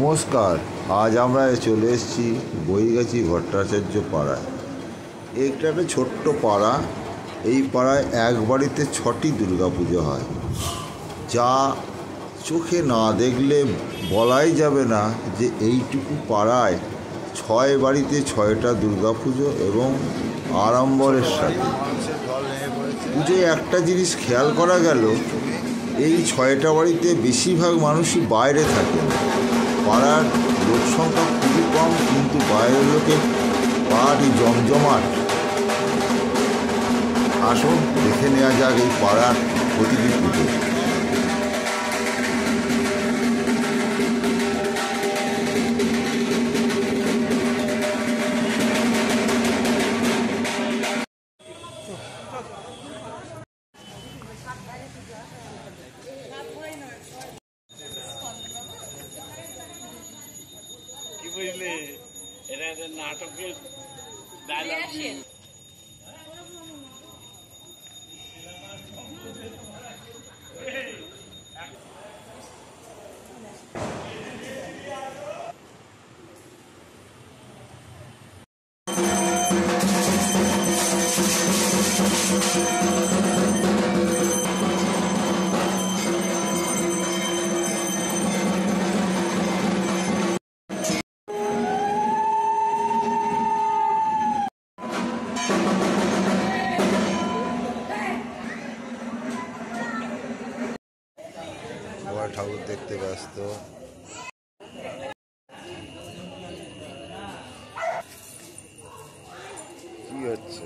নমস্কার। আজ আমরা চলে এসেছি বইগাছি ভট্টাচার্য পাড়ায়। এটা একটা ছোট্ট পাড়া। এই পাড়ায় এক বাড়িতে 6টি দুর্গাপুজো হয়, যা চোখে না দেখলে বলাই যাবে না যে এইটুকু পাড়ায় 6 বাড়িতে 6টা দুর্গাপুজো এবং আড়ম্বরের সাথে। পুজোয় একটা জিনিস খেয়াল করা গেল, এই 6টা বাড়িতে বেশিরভাগ মানুষই বাইরে থাকেন। পাড়ার লোক সংখ্যা খুবই কম, কিন্তু বাইরের লোকের পাড়াটি জমজমাট। আসুন দেখে নেওয়া যাক এই পাড়ার প্রতিটি পুজো। কি বুঝলি, এটা একটা নাটকের ডায়লগ। সবাই ঠাকুর দেখতে ব্যস্ত। কি হচ্ছে?